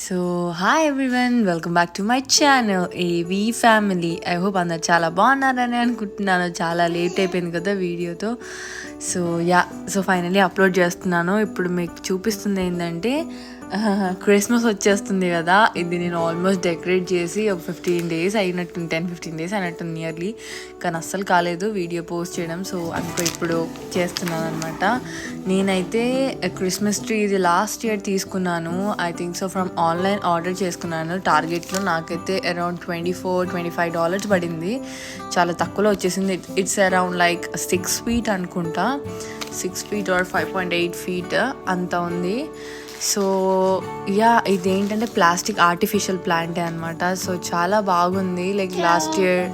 So hi everyone, welcome back to my channel ఏవీ family. I hope అందరు చాలా బాగున్నారని అనుకుంటున్నాను. చాలా లేట్ అయిపోయింది కదా వీడియోతో. సో ఫైనలీ అప్లోడ్ చేస్తున్నాను. ఇప్పుడు మీకు చూపిస్తుంది ఏంటంటే క్రిస్మస్ వచ్చేస్తుంది కదా. ఇది నేను ఆల్మోస్ట్ డెకరేట్ చేసి ఒక 15 days అయినట్టుంది, 10-15 days అయినట్టుంది నియర్లీ. కానీ అస్సలు కాలేదు వీడియో పోస్ట్ చేయడం. సో అందుకో ఇప్పుడు చేస్తున్నాను అనమాట. నేనైతే క్రిస్మస్ ట్రీ ఇది లాస్ట్ ఇయర్ తీసుకున్నాను. I think so from online order చేసుకున్నాను. టార్గెట్లో నాకైతే అరౌండ్ $24-25 పడింది. చాలా తక్కువలో వచ్చేసింది. ఇట్స్ అరౌండ్ లైక్ 6 feet అనుకుంటా, 6 feet or 5.8 feet అంత ఉంది. సో ఇదేంటంటే ప్లాస్టిక్ ఆర్టిఫిషియల్ ప్లాంటే అనమాట. సో చాలా బాగుంది. లైక్ లాస్ట్ ఇయర్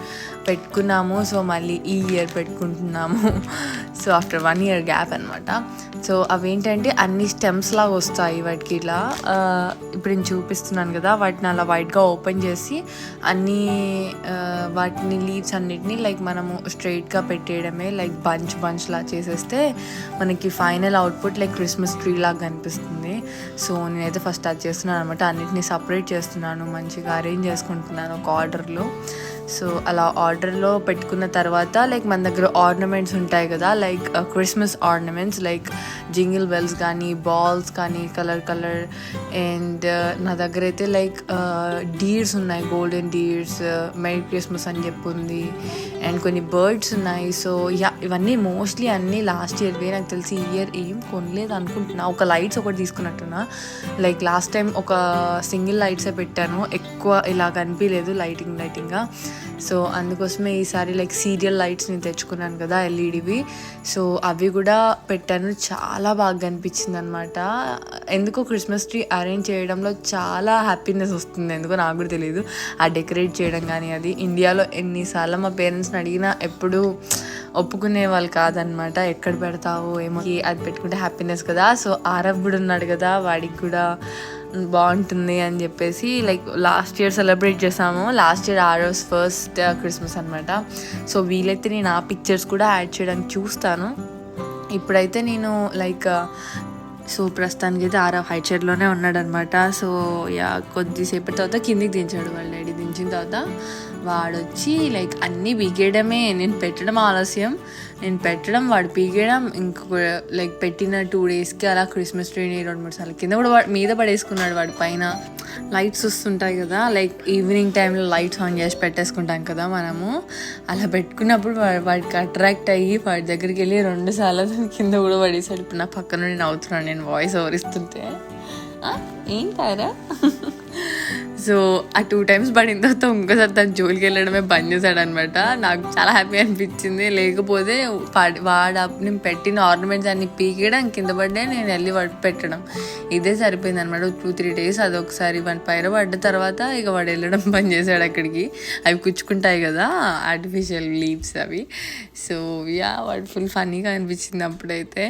పెట్టుకున్నాము, సో మళ్ళీ ఈ ఇయర్ పెట్టుకుంటున్నాము. సో ఆఫ్టర్ 1 year గ్యాప్ అనమాట. సో అవేంటంటే అన్ని స్టెమ్స్ లాగా వస్తాయి వాటికి ఇలా. ఇప్పుడు నేను చూపిస్తున్నాను కదా, వాటిని అలా వైట్గా ఓపెన్ చేసి అన్నీ వాటిని లీవ్స్ అన్నిటినీ లైక్ మనము స్ట్రైట్గా పెట్టేయడమే. లైక్ బంచ్లా చేసేస్తే మనకి final output like Christmas tree లాగా కనిపిస్తుంది. సో నేనైతే ఫస్ట్ అది చేస్తున్నాను అనమాట. అన్నిటిని సపరేట్ చేస్తున్నాను, మంచిగా అరేంజ్ చేసుకుంటున్నాను ఒక ఆర్డర్లో. సో అలా ఆర్డర్లో పెట్టుకున్న తర్వాత లైక్ మన దగ్గర ఆర్నమెంట్స్ ఉంటాయి కదా, like Christmas ornaments like jingle bells కానీ బాల్స్ కానీ కలర్ అండ్ నా దగ్గర అయితే లైక్ డీర్స్ ఉన్నాయి, గోల్డెన్ డీర్స్, మెరీ క్రిస్మస్ అని చెప్పి ఉంది, అండ్ కొన్ని బర్డ్స్ ఉన్నాయి. సో ఇవన్నీ మోస్ట్లీ అన్నీ లాస్ట్ ఇయర్వే. నాకు తెలిసి ఈ ఇయర్ ఏం కొనలేదు అనుకుంటున్నా. ఒక లైట్స్ ఒకటి తీసుకున్నట్టున్నా. లైక్ లాస్ట్ టైం ఒక సింగిల్ లైట్సే పెట్టాను, ఎక్కువ ఇలా కనిపించలేదు లైటింగ్గా. సో అందుకోసమే ఈసారి లైక్ సీరియల్ లైట్స్ని తెచ్చుకున్నాను కదా, ఎల్ఈడివి. సో అవి కూడా పెట్టాను. చాలా బాగా కనిపించింది అనమాట. ఎందుకో క్రిస్మస్ ట్రీ అరేంజ్ చేయడంలో చాలా హ్యాపీనెస్ వస్తుంది, ఎందుకో నాకు కూడా తెలియదు. ఆ డెకరేట్ చేయడం కానీ అది ఇండియాలో ఎన్నిసార్లు మా పేరెంట్స్ని అడిగినా ఎప్పుడూ ఒప్పుకునే వాళ్ళు కాదనమాట. ఎక్కడ పెడతావు ఏమో, అది పెట్టుకుంటే హ్యాపీనెస్ కదా. సో ఆరవ్ కూడా ఉన్నాడు కదా, వాడికి కూడా బాగుంటుంది అని చెప్పేసి లైక్ లాస్ట్ ఇయర్ సెలబ్రేట్ చేసాము. లాస్ట్ ఇయర్ ఆరవ్స్ ఫస్ట్ క్రిస్మస్ అనమాట. సో వీలైతే నేను ఆ పిక్చర్స్ కూడా యాడ్ చేయడానికి చూస్తాను. ఇప్పుడైతే నేను లైక్ సో ప్రస్తుతానికి అయితే ఆరవ్ హై చైర్లోనే ఉన్నాడనమాట. సో కొద్దిసేపటి తర్వాత కిందికి దించాడు వాళ్ళ డాడీ. దించిన తర్వాత వాడొచ్చి లైక్ అన్నీ పీకేయడమే. నేను పెట్టడం ఆలస్యం, నేను పెట్టడం వాడు పీకేయడం. ఇంకొక లైక్ పెట్టిన 2 daysకి అలా క్రిస్మస్ ట్రీని 2-3 సార్లు కింద కూడా మీద పడేసుకున్నాడు. వాడి పైన లైట్స్ వస్తుంటాయి కదా, లైక్ ఈవినింగ్ టైంలో లైట్స్ ఆన్ చేసి పెట్టేసుకుంటాం కదా మనము. అలా పెట్టుకున్నప్పుడు వాడికి అట్రాక్ట్ అయ్యి వాడి దగ్గరికి వెళ్ళి 2 సార్లు కింద కూడా పడేసాడు. ఇప్పుడు నా పక్కన నుండి నవ్వుతున్నాను నేను వాయిస్ ఓవర్ ఇస్తుంటే. ఏంటారా? సో ఆ 2 times పడిన తర్వాత ఇంకోసారి తను జోలికి వెళ్ళడమే బంద్ చేశాడు అనమాట. నాకు చాలా హ్యాపీ అనిపించింది. లేకపోతే నేను పెట్టిన ఆర్నమెంట్స్ అన్ని పీకేయడం, కింద పడ్డా, నేను వెళ్ళి వాడు పెట్టడం, ఇదే సరిపోయింది అనమాట. 2-3 days అదొకసారి వాడి పైన పడ్డ తర్వాత ఇక వాడు వెళ్ళడం బంద్ చేశాడు అక్కడికి. అవి కుచ్చుకుంటాయి కదా ఆర్టిఫిషియల్ లీవ్స్ అవి. సో వాడు ఫుల్ ఫన్నీగా అనిపించింది అప్పుడైతే.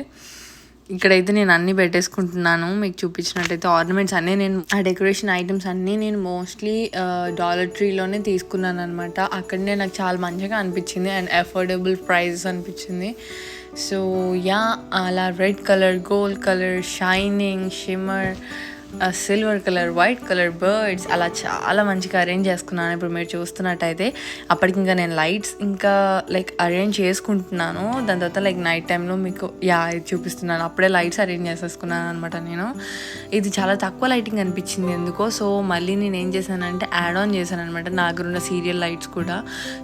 ఇక్కడైతే నేను అన్నీ పెట్టేసుకుంటున్నాను. మీకు చూపించినట్టయితే ఆర్నమెంట్స్ అన్నీ నేను ఆ డెకరేషన్ ఐటమ్స్ అన్నీ నేను మోస్ట్లీ డాలర్ ట్రీలోనే తీసుకున్నాను అనమాట. అక్కడనే నాకు చాలా మంచిగా అనిపించింది అండ్ అఫోర్డబుల్ ప్రైజెస్ అనిపించింది. సో అలా red colour, gold colour, shining, shimmer, silver colour, white colour birds అలా చాలా మంచిగా అరేంజ్ చేసుకున్నాను. ఇప్పుడు మీరు చూస్తున్నట్టయితే అప్పటికి ఇంకా నేను లైట్స్ ఇంకా లైక్ అరేంజ్ చేసుకుంటున్నాను. దాని తర్వాత లైక్ నైట్ టైంలో మీకు ఇది చూపిస్తున్నాను. అప్పుడే లైట్స్ అరేంజ్ చేసేసుకున్నాను అనమాట నేను. ఇది చాలా తక్కువ లైటింగ్ అనిపించింది ఎందుకో. సో మళ్ళీ నేను ఏం చేశానంటే యాడ్ ఆన్ చేశాను అనమాట నా దగ్గర ఉన్న సీరియల్ లైట్స్ కూడా.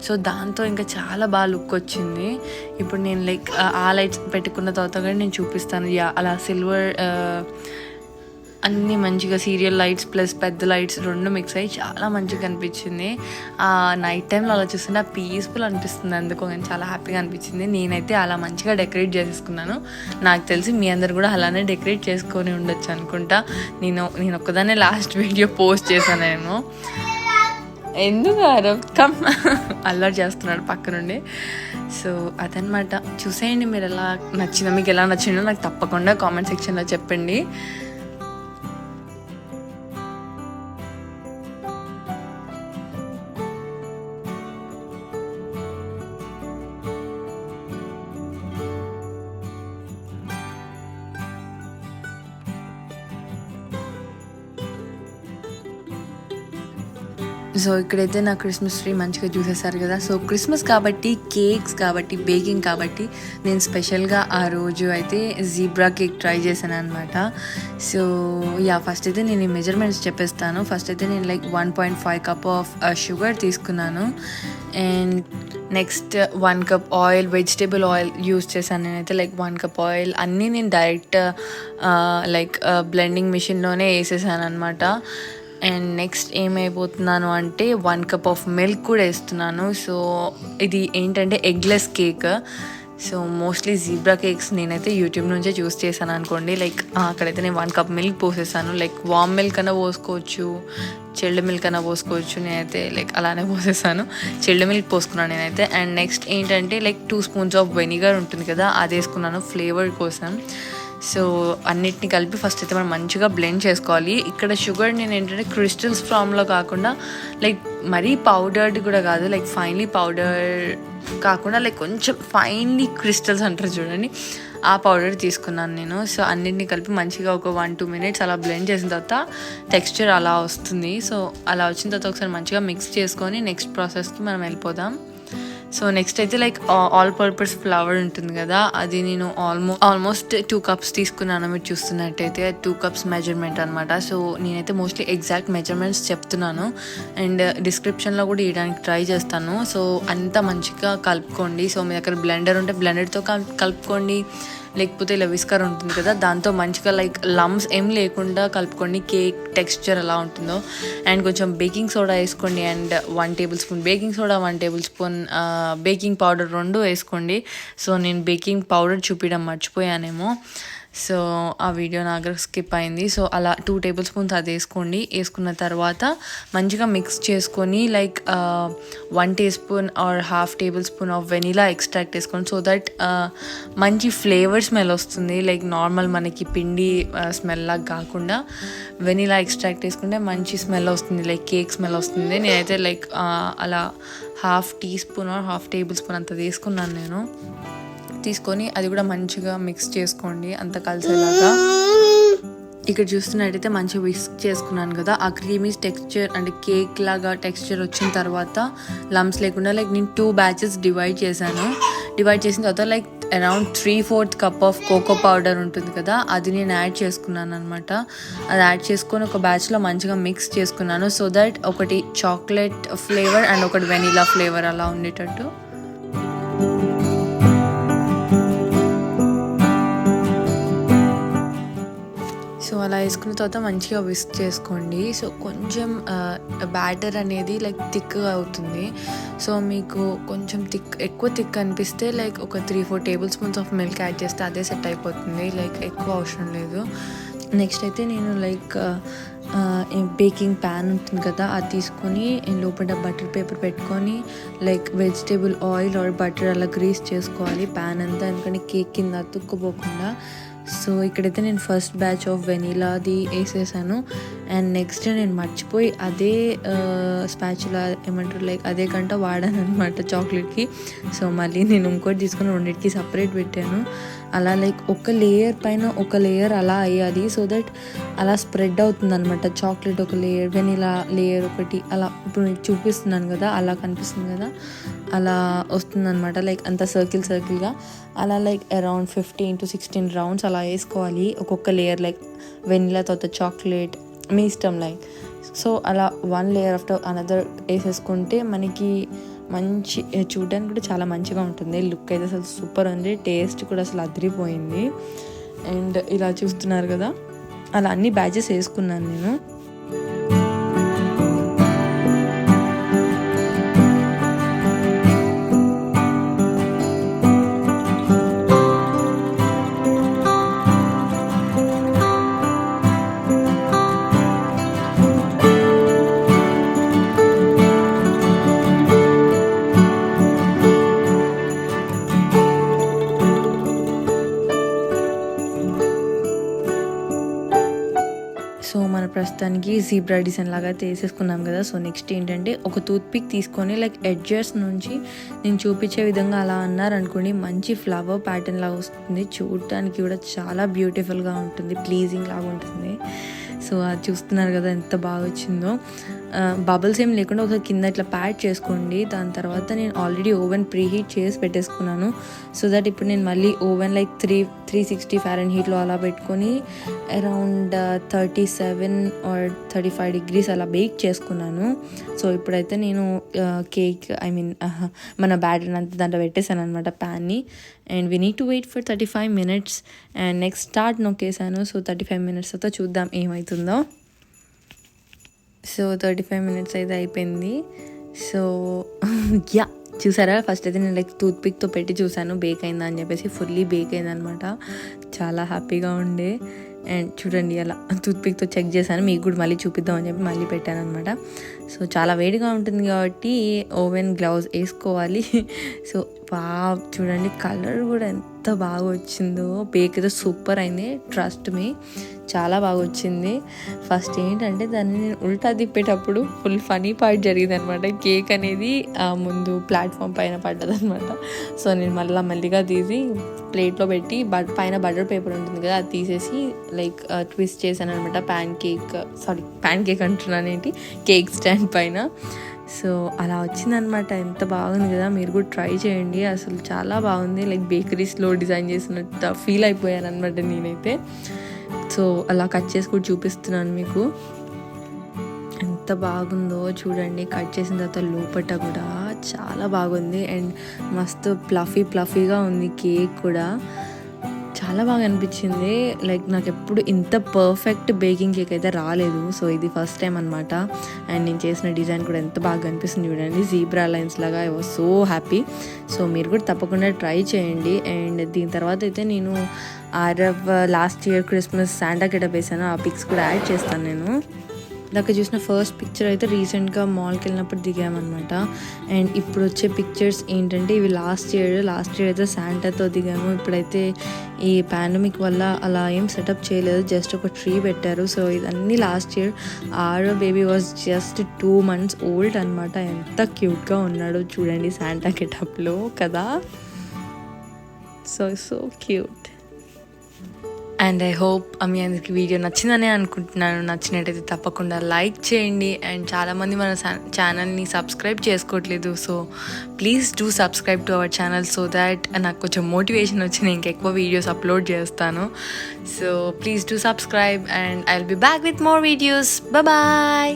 సో దాంతో ఇంకా చాలా బాగా లుక్ వచ్చింది. ఇప్పుడు నేను లైక్ ఆ లైట్స్ పెట్టుకున్న తర్వాత కూడా నేను చూపిస్తాను. అలా సిల్వర్ అన్నీ మంచిగా సీరియల్ లైట్స్ ప్లస్ పెద్ద లైట్స్ 2 మిక్స్ అయ్యి చాలా మంచిగా అనిపించింది. ఆ నైట్ టైంలో అలా చూస్తుంటే పీస్ఫుల్ అనిపిస్తుంది, అందుకో కానీ చాలా హ్యాపీగా అనిపించింది. నేనైతే అలా మంచిగా డెకరేట్ చేసేసుకున్నాను. నాకు తెలిసి మీ అందరు కూడా అలానే డెకరేట్ చేసుకొని ఉండొచ్చు అనుకుంటా. నేను ఒక్కదాన్నే లాస్ట్ వీడియో పోస్ట్ చేశానేమో. ఎందుకు కమ్ అల్లరి చేస్తున్నాడు పక్క నుండి. సో అదనమాట. చూసేయండి మీరు ఎలా నచ్చిందో, మీకు ఎలా నచ్చిందో నాకు తప్పకుండా కామెంట్ సెక్షన్లో చెప్పండి. సో ఇక్కడైతే నా క్రిస్మస్ ట్రీ మంచిగా చూసేసారు కదా. సో క్రిస్మస్ కాబట్టి, కేక్స్ కాబట్టి, బేకింగ్ కాబట్టి నేను స్పెషల్గా ఆ రోజు అయితే జీబ్రా కేక్ ట్రై చేశాను అనమాట. సో ఫస్ట్ అయితే నేను ఈ మెజర్మెంట్స్ చెప్పేస్తాను. ఫస్ట్ అయితే నేను లైక్ 1.5 కప్ ఆఫ్ షుగర్ తీసుకున్నాను. And next 1 cup oil, vegetable oil use చేశాను నేనైతే. లైక్ 1 కప్ ఆయిల్ అన్నీ నేను డైరెక్ట్ లైక్ బ్లెండింగ్ మిషన్లోనే వేసేసాను అనమాట. అండ్ నెక్స్ట్ ఏమైపోతున్నాను అంటే 1 కప్ ఆఫ్ మిల్క్ కూడా వేస్తున్నాను. సో ఇది ఏంటంటే eggless cake. So mostly zebra cakes నేనైతే యూట్యూబ్ నుంచే చూస్ చేశాను అనుకోండి. లైక్ అక్కడైతే నేను 1 కప్ మిల్క్ పోసేసాను. లైక్ వామ్ మిల్క్ అన్నా పోసుకోవచ్చు, చిల్డ్ మిల్క్ అన్నా పోసుకోవచ్చు. నేనైతే లైక్ అలానే పోసేసాను, చిల్డ్ మిల్క్ పోసుకున్నాను నేనైతే. అండ్ నెక్స్ట్ ఏంటంటే లైక్ 2 స్పూన్స్ ఆఫ్ వెనిగర్ ఉంటుంది కదా, అది వేసుకున్నాను ఫ్లేవర్ కోసం. సో అన్నిటిని కలిపి ఫస్ట్ అయితే మనం మంచిగా బ్లెండ్ చేసుకోవాలి. ఇక్కడ షుగర్ నేను ఏంటంటే క్రిస్టల్స్ ఫామ్లో కాకుండా లైక్ మరీ పౌడర్డ్ కూడా కాదు, లైక్ ఫైన్లీ పౌడర్ కాకుండా లైక్ కొంచెం ఫైన్లీ క్రిస్టల్స్ అంటారు చూడండి, ఆ పౌడర్ తీసుకున్నాను నేను. సో అన్నింటిని కలిపి మంచిగా ఒక 1-2 మినిట్స్ అలా బ్లెండ్ చేసిన తర్వాత టెక్స్చర్ అలా వస్తుంది. సో అలా వచ్చిన తర్వాత ఒకసారి మంచిగా మిక్స్ చేసుకొని నెక్స్ట్ ప్రాసెస్కి మనం వెళ్ళిపోదాం. సో నెక్స్ట్ అయితే లైక్ ఆల్ పర్పస్ ఫ్లవర్ ఉంటుంది కదా, అది నేను ఆల్మోస్ట్ 2 కప్స్ తీసుకున్నాను. మీరు చూస్తున్నట్టయితే 2 కప్స్ మెజర్మెంట్ అనమాట. సో నేనైతే మోస్ట్లీ ఎగ్జాక్ట్ మెజర్మెంట్స్ చెప్తున్నాను అండ్ డిస్క్రిప్షన్లో కూడా ఇవ్వడానికి ట్రై చేస్తాను. సో అంతా మంచిగా కలుపుకోండి. సో మీ దగ్గర బ్లెండర్ ఉంటే బ్లెండర్తో కలుపుకోండి, లేకపోతే ఇలా విస్కర్ ఉంటుంది కదా, దాంతో మంచిగా లైక్ లమ్స్ ఏం లేకుండా కలుపుకోండి. కేక్ టెక్స్చర్ ఎలా ఉంటుందో. అండ్ కొంచెం బేకింగ్ సోడా వేసుకోండి. And 1 table spoon baking soda, 1 table spoon baking powder 2 వేసుకోండి. సో నేను బేకింగ్ పౌడర్ చూపించడం మర్చిపోయానేమో, సో ఆ వీడియో నా దగ్గర స్కిప్ అయింది. సో అలా 2 టేబుల్ స్పూన్స్ అది వేసుకోండి. వేసుకున్న తర్వాత మంచిగా మిక్స్ చేసుకొని లైక్ 1 టీ స్పూన్ or ½ table of vanilla extract వేసుకోండి. సో దట్ మంచి ఫ్లేవర్ స్మెల్ వస్తుంది. లైక్ నార్మల్ మనకి పిండి స్మెల్ లాగా కాకుండా వెనీలా ఎక్స్ట్రాక్ట్ వేసుకుంటే మంచి స్మెల్ వస్తుంది, లైక్ కేక్ స్మెల్ వస్తుంది. నేనైతే లైక్ అలా ½ టీ స్పూన్ ఆర్ ½ టేబుల్ స్పూన్ అంత తీసుకున్నాను నేను. తీసుకొని అది కూడా మంచిగా మిక్స్ చేసుకోండి అంత కలిసేలాగా. ఇక్కడ చూస్తున్నట్టయితే మంచిగా విస్క్ చేసుకున్నాను కదా, ఆ క్రీమీ టెక్స్చర్ అంటే కేక్ లాగా టెక్స్చర్ వచ్చిన తర్వాత లమ్స్ లేకుండా లైక్ నేను 2 బ్యాచెస్ డివైడ్ చేశాను. డివైడ్ చేసిన తర్వాత like around 3/4 cup of cocoa powder ఉంటుంది కదా, అది నేను యాడ్ చేసుకున్నాను అనమాట. అది యాడ్ చేసుకొని ఒక బ్యాచ్లో మంచిగా మిక్స్ చేసుకున్నాను. సో దట్ ఒకటి చాక్లెట్ ఫ్లేవర్ అండ్ ఒకటి వెనీలా ఫ్లేవర్ అలా ఉండేటట్టు. సో అలా వేసుకున్న తర్వాత మంచిగా విస్క్ చేసుకోండి. సో కొంచెం బ్యాటర్ అనేది లైక్ థిక్గా అవుతుంది. సో మీకు కొంచెం ఎక్కువ థిక్ అనిపిస్తే లైక్ ఒక 3-4 table spoons of milk add చేస్తే అదే సెట్ అయిపోతుంది, లైక్ ఎక్కువ అవసరం లేదు. నెక్స్ట్ అయితే నేను లైక్ బేకింగ్ ప్యాన్ ఉంటుంది కదా, అది తీసుకొని లోపల బటర్ పేపర్ పెట్టుకొని like vegetable oil are butter అలా గ్రీస్ చేసుకోవాలి ప్యాన్ అంతా, ఎందుకంటే కేక్ కింద అతుక్కుపోకుండా. సో ఇక్కడైతే నేను ఫస్ట్ బ్యాచ్ ఆఫ్ వెనీలాది వేసేసాను. అండ్ నెక్స్ట్ నేను మర్చిపోయి అదే స్పాచులా ఏమంటారు లైక్ అదే గంట వాడాను అనమాట చాక్లెట్కి. సో మళ్ళీ నేను ఇంకోటి తీసుకొని 2కి సపరేట్ పెట్టాను. అలా లైక్ ఒక లేయర్ పైన ఒక లేయర్ అలా అయ్యాలి. సో దట్ అలా స్ప్రెడ్ అవుతుంది అనమాట. చాక్లెట్ ఒక లేయర్, వెనీలా లేయర్ ఒకటి, అలా ఇప్పుడు మీకు చూపిస్తున్నాను కదా, అలా కనిపిస్తుంది కదా, అలా వస్తుంది అనమాట. లైక్ అంత సర్కిల్గా అలా లైక్ అరౌండ్ 15 to 16 రౌండ్స్ అలా వేసుకోవాలి ఒక్కొక్క లేయర్. లైక్ వెనీలా తర్వాత చాక్లెట్ మీ ఇష్టం లైక్. సో అలా 1 లేయర్ ఆఫ్టర్ అనదర్ వేసేసుకుంటే మనకి మంచి చూడడానికి కూడా చాలా మంచిగా ఉంటుంది. లుక్ అయితే అసలు సూపర్ ఉంది, టేస్ట్ కూడా అసలు అదిరిపోయింది. అండ్ ఇలా చూస్తున్నారు కదా, అలా అన్ని బ్యాచెస్ వేసుకున్నాను నేను. సో మన ప్రస్తుతానికి జీబ్రా డిజైన్ లాగా వేసేసుకున్నాం కదా. సో నెక్స్ట్ ఏంటంటే ఒక టూత్ పిక్ తీసుకొని లైక్ ఎడ్జెస్ నుంచి నేను చూపించే విధంగా అలా అన్నారనుకోండి, మంచి ఫ్లవర్ ప్యాటర్న్ లాగా వస్తుంది. చూడటానికి కూడా చాలా బ్యూటిఫుల్గా ఉంటుంది, ప్లీజింగ్ లాగా ఉంటుంది. సో అది చూస్తున్నారు కదా ఎంత బాగా వచ్చిందో. బబుల్స్ ఏం లేకుండా ఒకసారి కింద ఇట్లా ప్యాడ్ చేసుకోండి. దాని తర్వాత నేను ఆల్రెడీ ఓవెన్ ప్రీహీట్ చేసి పెట్టేసుకున్నాను. సో దట్ ఇప్పుడు నేను మళ్ళీ ఓవెన్ లైక్ 360 ఫారెన్హీట్లో అలా పెట్టుకొని అరౌండ్ 37 or 35 degrees అలా బేక్ చేసుకున్నాను. సో ఇప్పుడైతే నేను కేక్ మన బ్యాటర్ అంతా దాంట్లో పెట్టేశాను అనమాట ప్యాన్ని. And we need to wait for 35 minutes. And next start నొక్కేసాను. సో 35 minutes తర్వాత చూద్దాం ఏమవుతుందో. సో 35 minutes అయితే అయిపోయింది. సో యా, చూసారా, ఫస్ట్ అయితే నేను లైక్ టూత్పిక్తో పెట్టి చూసాను బేక్ అయిందా అని చెప్పేసి. ఫుల్లీ బేక్ అయిందనమాట. చాలా హ్యాపీగా ఉండే. అండ్ చూడండి అలా టూత్పిక్తో చెక్ చేశాను, మీకు కూడా మళ్ళీ చూపిద్దాం అని చెప్పి మళ్ళీ పెట్టాను అనమాట. సో చాలా వేడిగా ఉంటుంది కాబట్టి ఓవెన్ గ్లౌజ్ వేసుకోవాలి. సో చూడండి కలర్ కూడా ఎంత బాగా వచ్చిందో. బేక్ అయితే సూపర్ అయింది, ట్రస్ట్ మీ, చాలా బాగా వచ్చింది. ఫస్ట్ ఏంటంటే దాన్ని నేను ఉల్టా తిప్పేటప్పుడు ఫుల్ ఫనీ పార్ట్ జరిగింది అనమాట. కేక్ అనేది ముందు ప్లాట్ఫామ్ పైన పడ్డదనమాట. సో నేను మెల్లిగా తీసి ప్లేట్లో పెట్టి పైన బటర్ పేపర్ ఉంటుంది కదా, అది తీసేసి లైక్ ట్విస్ట్ చేశాను అనమాట. ప్యాన్ కేక్ అంటున్నాను ఏంటి, కేక్ స్టాండ్ పైన. సో అలా వచ్చిందనమాట. ఎంత బాగుంది కదా, మీరు కూడా ట్రై చేయండి. అసలు చాలా బాగుంది, లైక్ బేకరీస్లో డిజైన్ చేసినట్టు ఫీల్ అయిపోయాను అనమాట నేనైతే. సో అలా కట్ చేసి కూడా చూపిస్తున్నాను మీకు, ఎంత బాగుందో చూడండి. కట్ చేసిన తర్వాత లోపట కూడా చాలా బాగుంది. అండ్ మస్తు ప్లఫీగా ఉంది కేక్ కూడా, చాలా బాగా అనిపించింది. లైక్ నాకు ఎప్పుడు ఇంత పర్ఫెక్ట్ బేకింగ్ కేక్ అయితే రాలేదు. సో ఇది ఫస్ట్ టైం అనమాట. అండ్ నేను చేసిన డిజైన్ కూడా ఎంత బాగా అనిపిస్తుంది చూడండి, జీబ్రా లైన్స్ లాగా. I was so happy. So మీరు కూడా తప్పకుండా ట్రై చేయండి. అండ్ దీని తర్వాత అయితే నేను last year Christmas Santa getup వేసాను, ఆ పిక్స్ కూడా యాడ్ చేస్తాను నేను. దాకా చూసిన ఫస్ట్ పిక్చర్ అయితే రీసెంట్గా మాల్కి వెళ్ళినప్పుడు దిగామన్నమాట. అండ్ ఇప్పుడు వచ్చే పిక్చర్స్ ఏంటంటే ఇవి లాస్ట్ ఇయర్ అయితే శాంటాతో దిగాము. ఇప్పుడైతే ఈ పాండమిక్ వల్ల అలా ఏం సెటప్ చేయలేదు, జస్ట్ ఒక ట్రీ పెట్టారు. సో ఇదన్నీ last year. Baby was just 2 months old అనమాట. ఎంత క్యూట్గా ఉన్నాడో చూడండి శాంటా గెటప్లో కదా. So cute. And I hope మీ అందరికి వీడియో నచ్చిందనే అనుకుంటున్నాను. నచ్చినట్టయితే తప్పకుండా లైక్ చేయండి. అండ్ చాలామంది మన ఛానల్ని సబ్స్క్రైబ్ చేసుకోవట్లేదు. So please do subscribe to our channel so that నాకు కొంచెం మోటివేషన్ వచ్చి నేను ఇంకెక్కువ వీడియోస్ అప్లోడ్ చేస్తాను. So please do subscribe and I will be back with more videos. Bye.